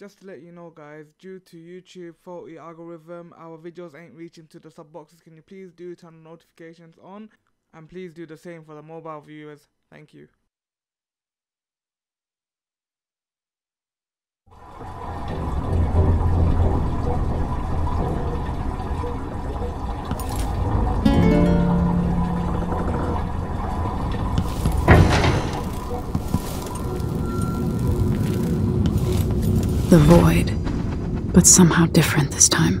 just to let you know guys, due to YouTube faulty algorithm, our videos ain't reaching to the sub boxes. Can you please do turn notifications on, and please do the same for the mobile viewers. Thank you. The void, but somehow different this time.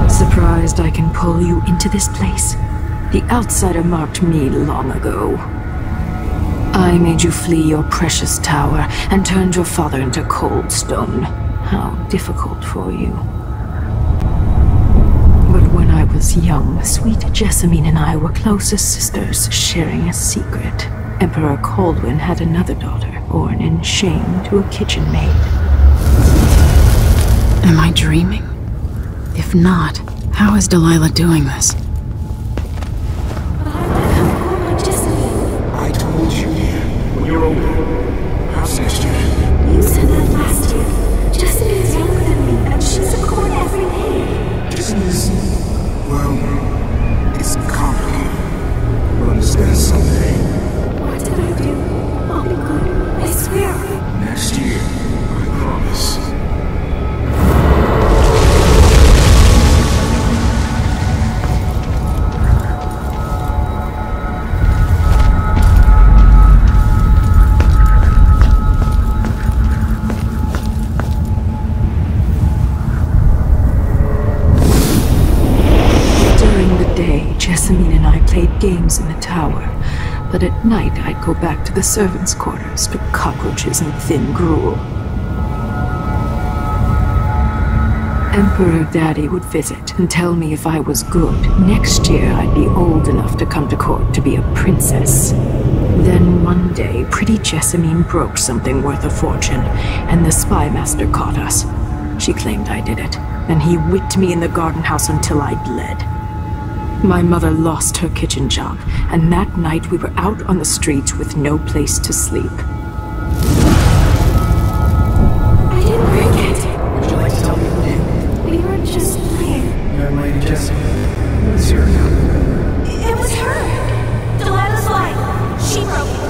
Surprised I can pull you into this place? The outsider marked me long ago. I made you flee your precious tower and turned your father into cold stone. How difficult for you. But when I was young, sweet Jessamine and I were close as sisters, sharing a secret. Emperor Kaldwin had another daughter, born in shame to a kitchen maid. Am I dreaming? If not, how is Delilah doing this? I told you, when you're older. How's next year? You said that last year. Jessamine is younger than me, and she's a court every day. This is, well, it's complicated. You'll understand someday. What did I do? I'll be good. I swear. Next year, I promise. Jessamine and I played games in the tower, but at night I'd go back to the servants' quarters to cockroaches and thin gruel. Emperor Daddy would visit and tell me if I was good. Next year I'd be old enough to come to court to be a princess. Then one day, pretty Jessamine broke something worth a fortune, and the spy master caught us. She claimed I did it, and he whipped me in the garden house until I bled. My mother lost her kitchen job, and that night we were out on the streets with no place to sleep. I didn't break it. Would you like to tell me who did? We were just playing. Young lady Jessamine. Let's hear it now. It was her. Delilah's lie. She broke it.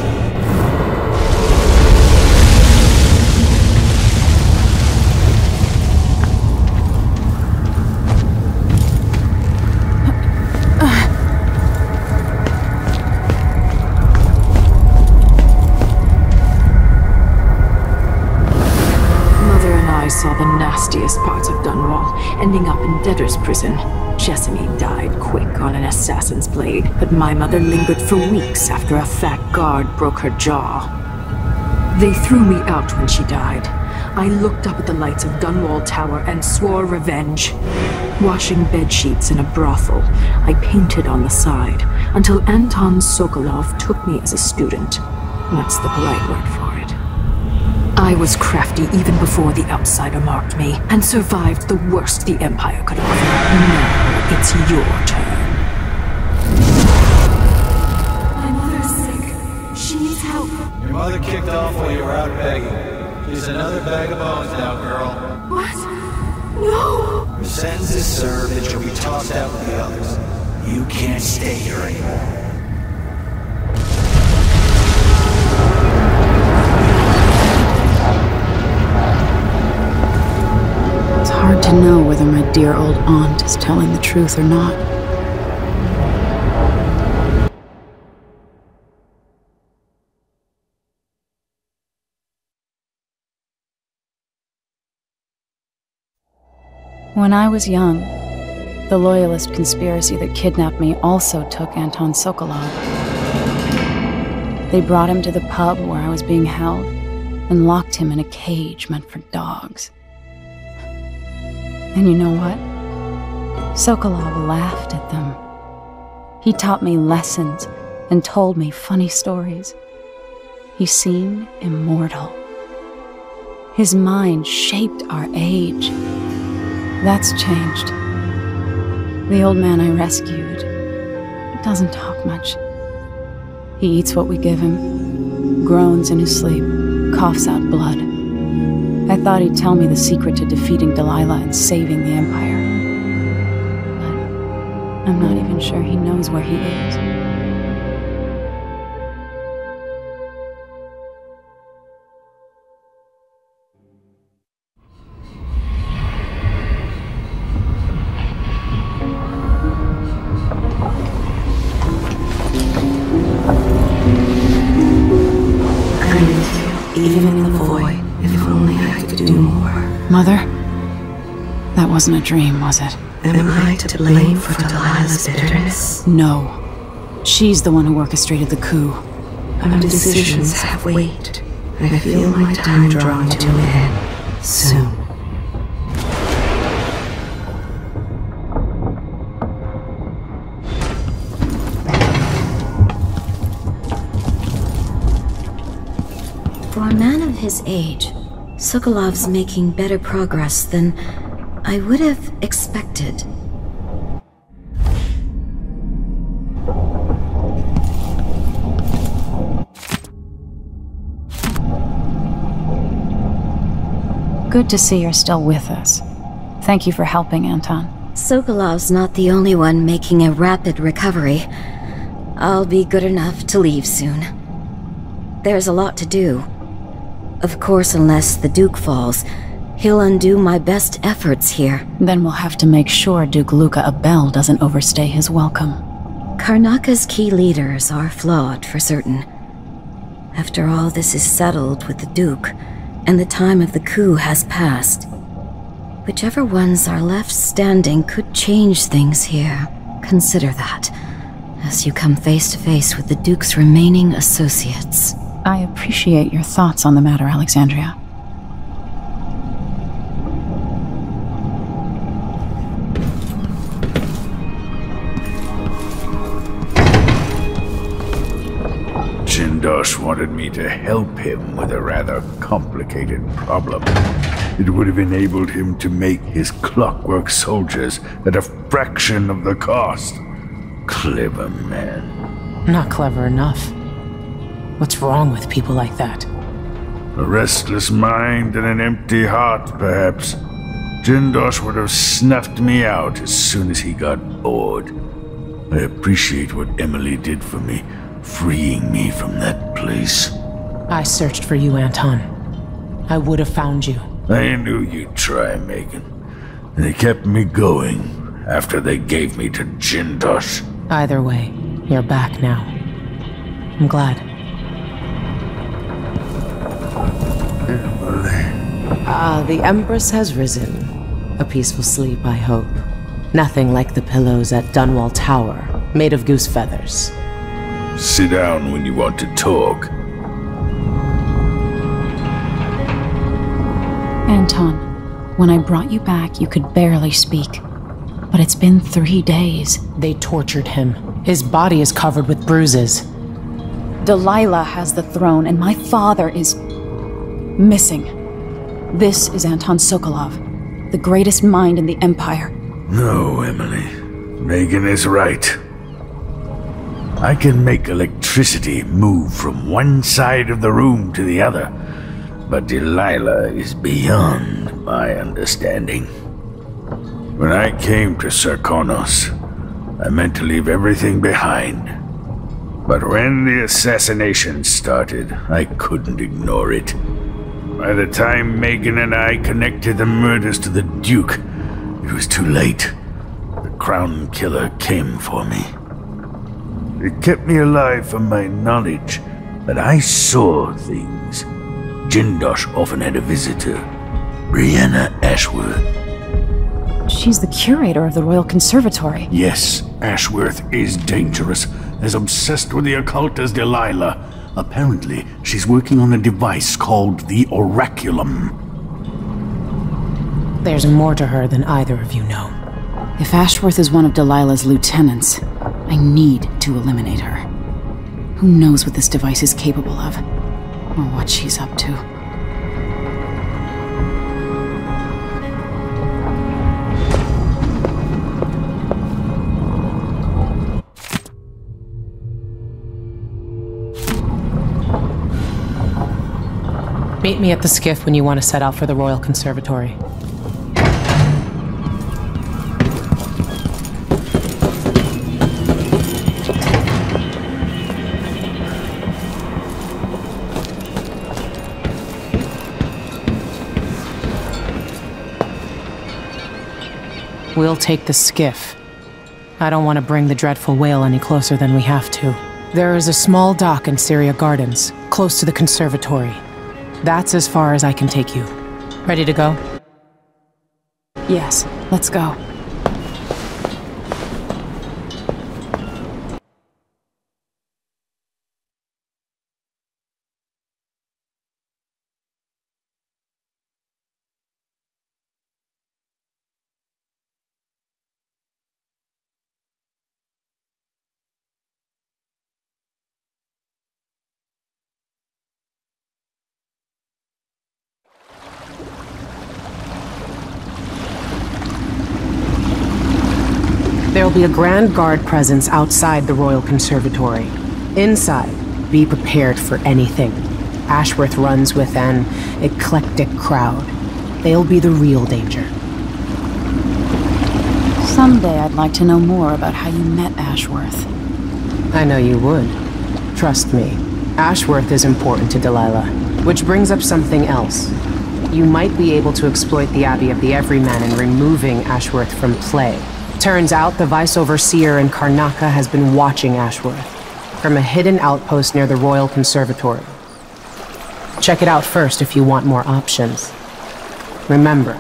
I saw the nastiest parts of Dunwall, ending up in debtor's prison. Jessamine died quick on an assassin's blade, but my mother lingered for weeks after a fat guard broke her jaw. They threw me out when she died. I looked up at the lights of Dunwall Tower and swore revenge. Washing bedsheets in a brothel, I painted on the side, until Anton Sokolov took me as a student. That's the polite word for it. I was crafty even before the outsider marked me, and survived the worst the Empire could offer. Now it's your turn. My mother's sick. She needs help. Your mother kicked off while you were out begging. She's another bag of bones now, girl. What? No! Your sentence is served and she'll be tossed out with the others. You can't stay here anymore. It's hard to know whether my dear old aunt is telling the truth or not. When I was young, the Loyalist conspiracy that kidnapped me also took Anton Sokolov. They brought him to the pub where I was being held and locked him in a cage meant for dogs. And you know what? Sokolov laughed at them. He taught me lessons and told me funny stories. He seemed immortal. His mind shaped our age. That's changed. The old man I rescued doesn't talk much. He eats what we give him, groans in his sleep, coughs out blood. I thought he'd tell me the secret to defeating Delilah and saving the Empire. But I'm not even sure he knows where he is. Even in the void, if only I could do more. Mother? That wasn't a dream, was it? Am I to blame for Delilah's bitterness? No. She's the one who orchestrated the coup. Our decisions have weight. I feel my time drawing to an end soon. For a man of his age, Sokolov's making better progress than I would have expected. Good to see you're still with us. Thank you for helping, Anton. Sokolov's not the only one making a rapid recovery. I'll be good enough to leave soon. There's a lot to do. Of course, unless the Duke falls, he'll undo my best efforts here. Then we'll have to make sure Duke Luca Abel doesn't overstay his welcome. Karnaka's key leaders are flawed, for certain. After all this is settled with the Duke, and the time of the coup has passed, whichever ones are left standing could change things here. Consider that, as you come face to face with the Duke's remaining associates. I appreciate your thoughts on the matter, Alexandria. Jindosh wanted me to help him with a rather complicated problem. It would have enabled him to make his clockwork soldiers at a fraction of the cost. Clever man. Not clever enough. What's wrong with people like that? A restless mind and an empty heart, perhaps. Jindosh would have snuffed me out as soon as he got bored. I appreciate what Emily did for me, freeing me from that place. I searched for you, Anton. I would have found you. I knew you'd try, Megan. They kept me going after they gave me to Jindosh. Either way, you're back now. I'm glad. The Empress has risen. A peaceful sleep, I hope. Nothing like the pillows at Dunwall Tower, made of goose feathers. Sit down when you want to talk. Anton, when I brought you back, you could barely speak. But it's been 3 days. They tortured him. His body is covered with bruises. Delilah has the throne, and my father is missing. This is Anton Sokolov, the greatest mind in the Empire. No, Emily. Megan is right. I can make electricity move from one side of the room to the other, but Delilah is beyond my understanding. When I came to Sarkonos, I meant to leave everything behind. But when the assassination started, I couldn't ignore it. By the time Megan and I connected the murders to the Duke, it was too late. The Crown Killer came for me. It kept me alive from my knowledge, but I saw things. Jindosh often had a visitor, Brianna Ashworth. She's the curator of the Royal Conservatory. Yes, Ashworth is dangerous, as obsessed with the occult as Delilah. Apparently, she's working on a device called the Oraculum. There's more to her than either of you know. If Ashworth is one of Delilah's lieutenants, I need to eliminate her. Who knows what this device is capable of, or what she's up to. Meet me at the skiff when you want to set out for the Royal Conservatory. We'll take the skiff. I don't want to bring the dreadful whale any closer than we have to. There is a small dock in Syria Gardens, close to the conservatory. That's as far as I can take you. Ready to go? Yes, let's go. There will be a Grand Guard presence outside the Royal Conservatory. Inside, be prepared for anything. Ashworth runs with an eclectic crowd. They'll be the real danger. Someday I'd like to know more about how you met Ashworth. I know you would. Trust me. Ashworth is important to Delilah. Which brings up something else. You might be able to exploit the Abbey of the Everyman in removing Ashworth from play. Turns out the Vice Overseer in Karnaca has been watching Ashworth from a hidden outpost near the Royal Conservatory. Check it out first if you want more options. Remember,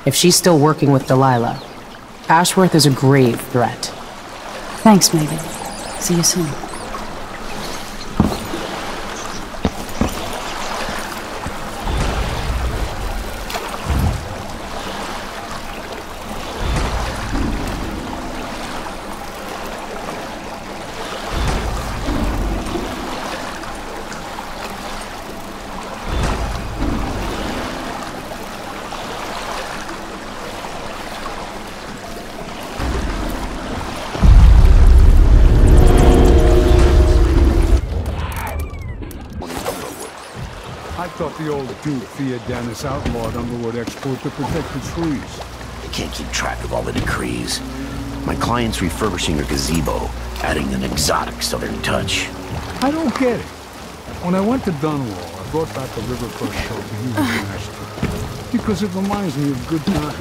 if she's still working with Delilah, Ashworth is a grave threat. Thanks, Megan. See you soon. I thought the old Duke feared Dennis outlawed Underwood export to protect the trees. They can't keep track of all the decrees. My client's refurbishing a gazebo, adding an exotic southern touch. I don't get it. When I went to Dunwall, I brought back the Rivercrest shelter you smashed because it reminds me of good times.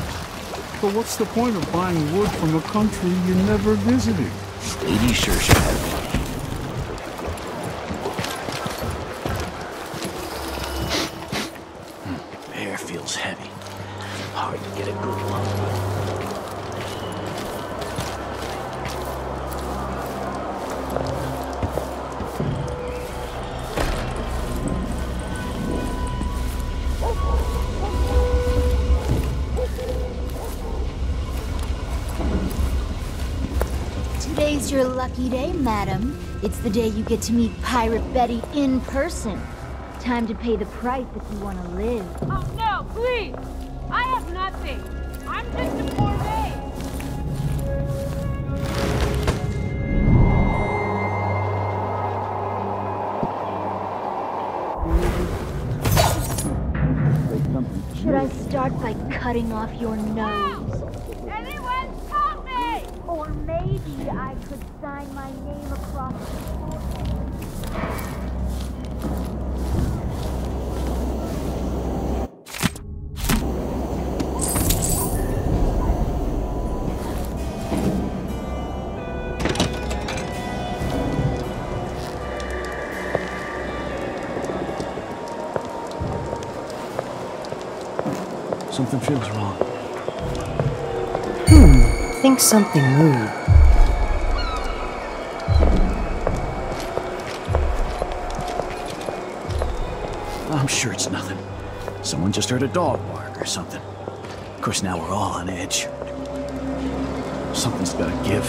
But what's the point of buying wood from a country you never visited? Lady sure should have it. Air feels heavy. Hard to get a good look. Today's your lucky day, madam. It's the day you get to meet Pirate Betty in person. Time to pay the price if you want to live. Oh no, please! I have nothing. I'm just a poor maid. Should I start by cutting off your nose? Anyone help me! Or maybe I could sign my name across the forehead. Something feels wrong. Think something moved. I'm sure it's nothing. Someone just heard a dog bark or something. Of course, now we're all on edge. Something's gotta give.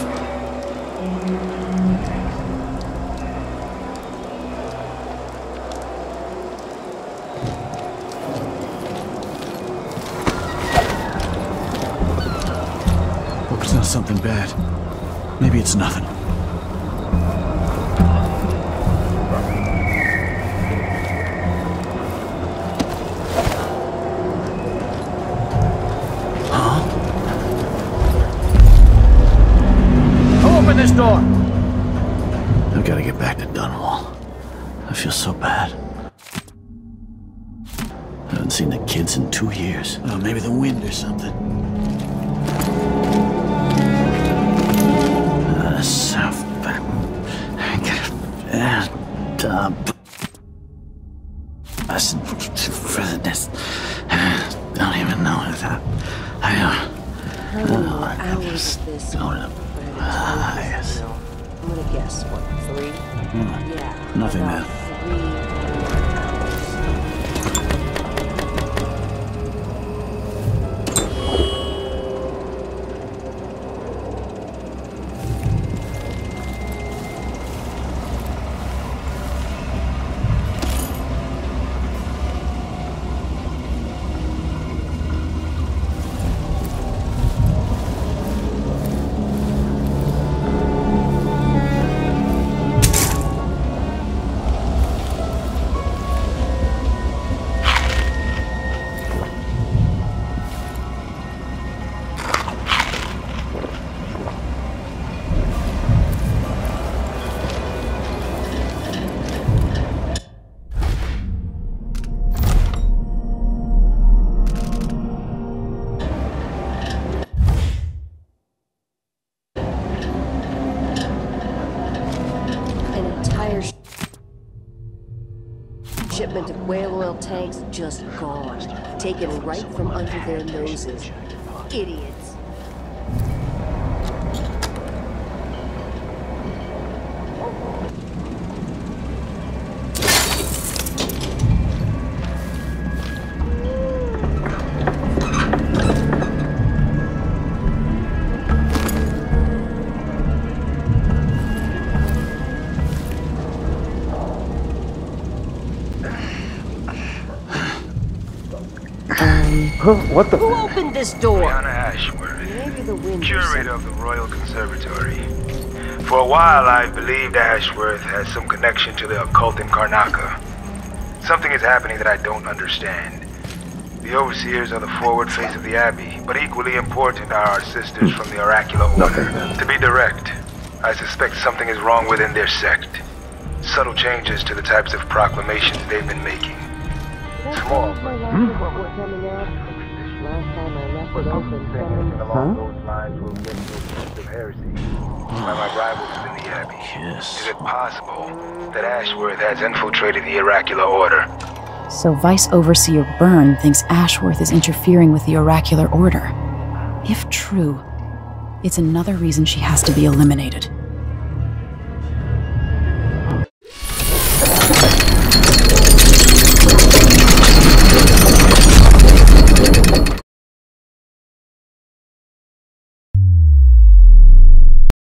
Hope it's not something bad. Maybe it's nothing. Haven't seen the kids in 2 years. Oh, maybe the wind or something. South back. Don't even know that. Hours of this. Yes. I'm gonna guess, what, 3? Yeah. Nothing about there. 3. Shipment of whale oil tanks just gone. Taken right from under their noses. Idiots. What the? Who opened this door? Brianna Ashworth, Maybe the wind. curator of the Royal Conservatory. For a while, I believed Ashworth has some connection to the occult in Karnaca. Something is happening that I don't understand. The overseers are the forward face of the Abbey, but equally important are our sisters from the Oracular Order. To be direct, I suspect something is wrong within their sect. Subtle changes to the types of proclamations they've been making. Small, but Last time I left it open, along those lines will get to a sense of heresy by my rivals in the Abbey. Yes. Is it possible that Ashworth has infiltrated the Oracular Order? So Vice Overseer Byrne thinks Ashworth is interfering with the Oracular Order. If true, it's another reason she has to be eliminated.